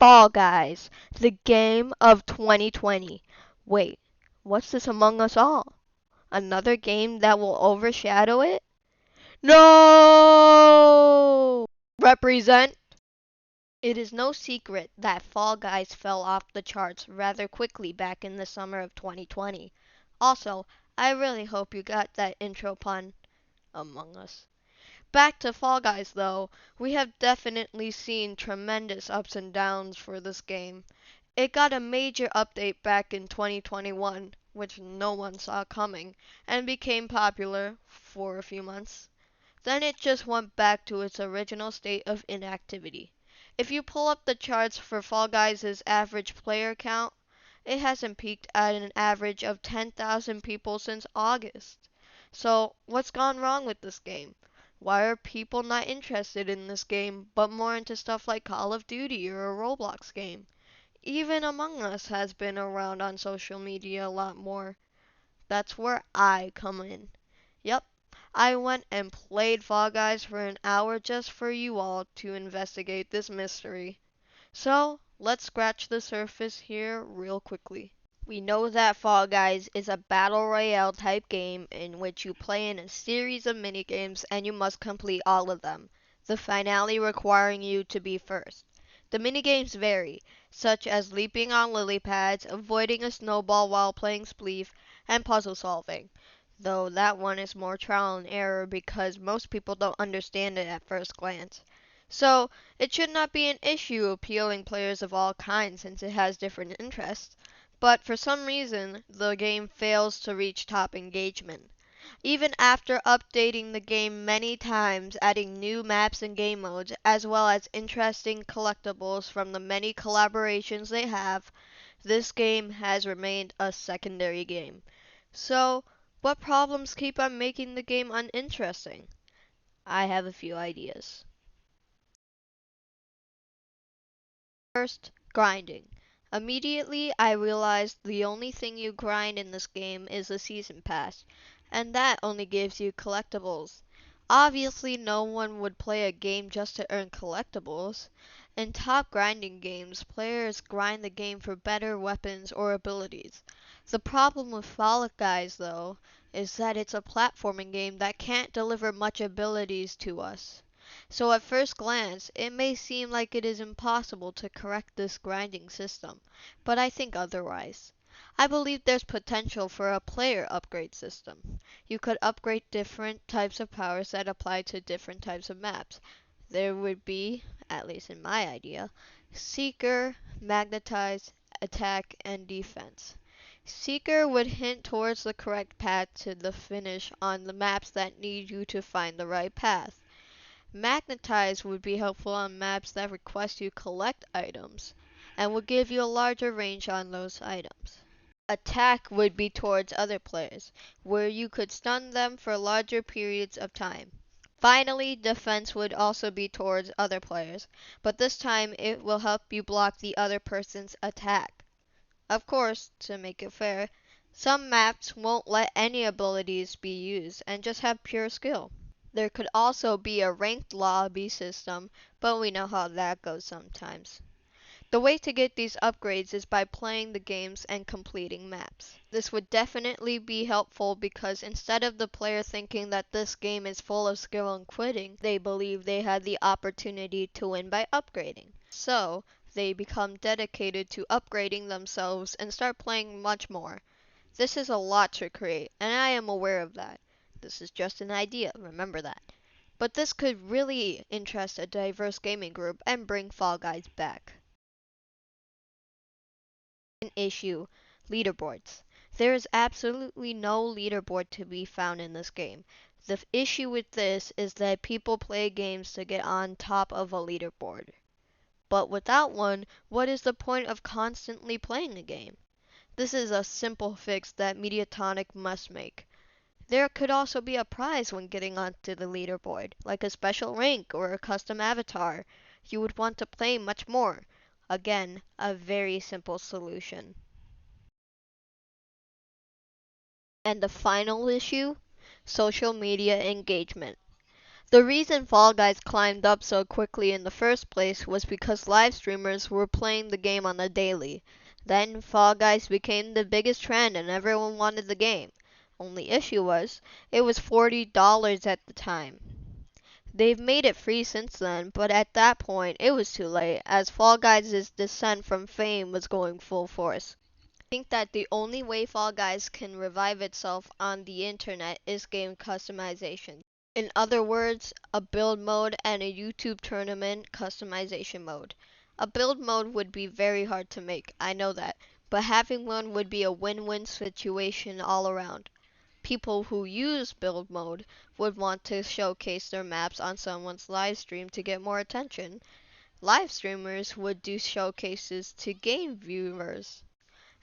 Fall Guys, the game of 2020. Wait, what's this Among Us All? Another game that will overshadow it? No! Represent. It is no secret that Fall Guys fell off the charts rather quickly back in the summer of 2020. Also, I really hope you got that intro pun, Among Us. Back to Fall Guys though, we have definitely seen tremendous ups and downs for this game. It got a major update back in 2021, which no one saw coming, and became popular for a few months. Then it just went back to its original state of inactivity. If you pull up the charts for Fall Guys' average player count, it hasn't peaked at an average of 10,000 people since August. So, what's gone wrong with this game? Why are people not interested in this game, but more into stuff like Call of Duty or a Roblox game? Even Among Us has been around on social media a lot more. That's where I come in. Yep, I went and played Fall Guys for an hour just for you all to investigate this mystery. So, let's scratch the surface here real quickly. We know that Fall Guys is a battle royale type game in which you play in a series of minigames and you must complete all of them, the finale requiring you to be first. The minigames vary, such as leaping on lily pads, avoiding a snowball while playing Spleef, and puzzle solving, though that one is more trial and error because most people don't understand it at first glance. So, it should not be an issue appealing players of all kinds since it has different interests. But for some reason, the game fails to reach top engagement. Even after updating the game many times, adding new maps and game modes, as well as interesting collectibles from the many collaborations they have, this game has remained a secondary game. So, what problems keep on making the game uninteresting? I have a few ideas. First, grinding. Immediately, I realized the only thing you grind in this game is the season pass, and that only gives you collectibles. Obviously, no one would play a game just to earn collectibles. In top grinding games, players grind the game for better weapons or abilities. The problem with Fall Guys, though, is that it's a platforming game that can't deliver much abilities to us. So at first glance, it may seem like it is impossible to correct this grinding system, but I think otherwise. I believe there's potential for a player upgrade system. You could upgrade different types of powers that apply to different types of maps. There would be, at least in my idea, Seeker, Magnetize, Attack, and Defense. Seeker would hint towards the correct path to the finish on the maps that need you to find the right path. Magnetize would be helpful on maps that request you collect items, and would give you a larger range on those items. Attack would be towards other players, where you could stun them for larger periods of time. Finally, defense would also be towards other players, but this time it will help you block the other person's attack. Of course, to make it fair, some maps won't let any abilities be used and just have pure skill. There could also be a ranked lobby system, but we know how that goes sometimes. The way to get these upgrades is by playing the games and completing maps. This would definitely be helpful because instead of the player thinking that this game is full of skill and quitting, they believe they had the opportunity to win by upgrading. So, they become dedicated to upgrading themselves and start playing much more. This is a lot to create, and I am aware of that. This is just an idea, remember that. But this could really interest a diverse gaming group and bring Fall Guys back. An issue, leaderboards. There is absolutely no leaderboard to be found in this game. The issue with this is that people play games to get on top of a leaderboard. But without one, what is the point of constantly playing the game? This is a simple fix that Mediatonic must make. There could also be a prize when getting onto the leaderboard, like a special rank or a custom avatar. You would want to play much more. Again, a very simple solution. And the final issue, social media engagement. The reason Fall Guys climbed up so quickly in the first place was because live streamers were playing the game on a daily. Then Fall Guys became the biggest trend and everyone wanted the game. Only issue was, it was $40 at the time. They've made it free since then, but at that point it was too late, as Fall Guys' descent from fame was going full force. I think that the only way Fall Guys can revive itself on the internet is game customization. In other words, a build mode and a YouTube tournament customization mode. A build mode would be very hard to make, I know that, but having one would be a win-win situation all around. People who use build mode would want to showcase their maps on someone's live stream to get more attention. Live streamers would do showcases to gain viewers,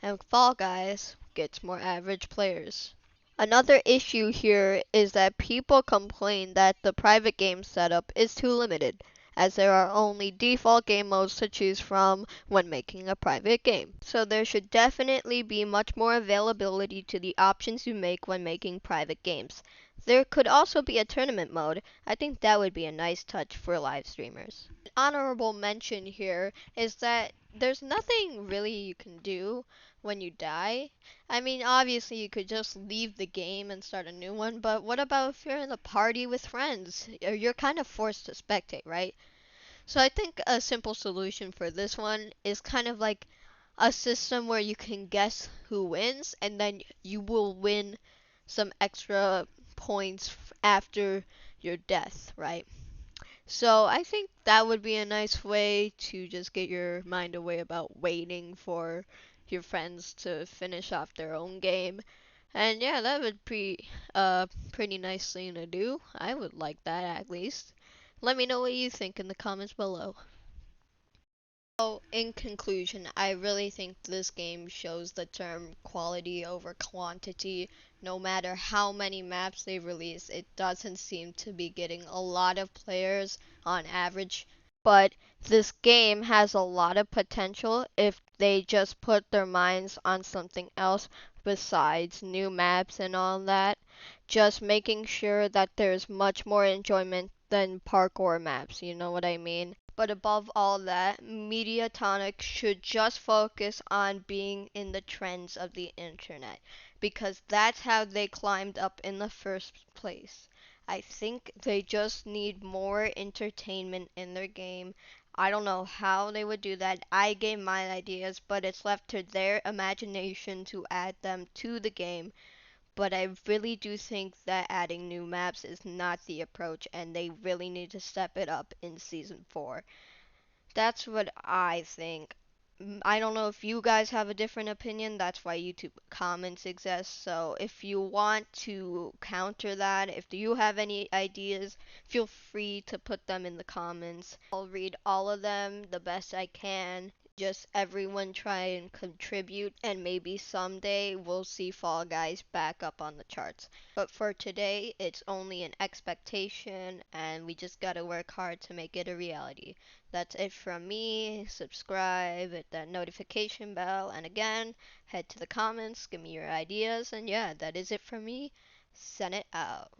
and Fall Guys gets more average players. Another issue here is that people complain that the private game setup is too limited, as there are only default game modes to choose from when making a private game. So there should definitely be much more availability to the options you make when making private games. There could also be a tournament mode. I think that would be a nice touch for live streamers. An honorable mention here is that there's nothing really you can do when you die. I mean, obviously you could just leave the game and start a new one, but what about if you're in a party with friends? You're kind of forced to spectate, right? So I think a simple solution for this one is kind of like a system where you can guess who wins, and then you will win some extra points after your death, right? So I think that would be a nice way to just get your mind away about waiting for your friends to finish off their own game. And yeah, that would be a pretty nice thing to do. I would like that at least. Let me know what you think in the comments below. So, in conclusion, I really think this game shows the term quality over quantity. No matter how many maps they release, it doesn't seem to be getting a lot of players on average. But this game has a lot of potential if they just put their minds on something else besides new maps and all that. Just making sure that there's much more enjoyment than parkour maps, you know what I mean? But above all that, Mediatonic should just focus on being in the trends of the internet because that's how they climbed up in the first place. I think they just need more entertainment in their game. I don't know how they would do that. I gave my ideas, but it's left to their imagination to add them to the game. But I really do think that adding new maps is not the approach, and they really need to step it up in Season 4. That's what I think. I don't know if you guys have a different opinion. That's why YouTube comments exist. So if you want to counter that, if you have any ideas, feel free to put them in the comments. I'll read all of them the best I can. Just everyone try and contribute, and maybe someday we'll see Fall Guys back up on the charts. But for today, it's only an expectation, and we just gotta work hard to make it a reality. That's it from me. Subscribe, hit that notification bell, and again, head to the comments, give me your ideas, and yeah, that is it from me. Send it out.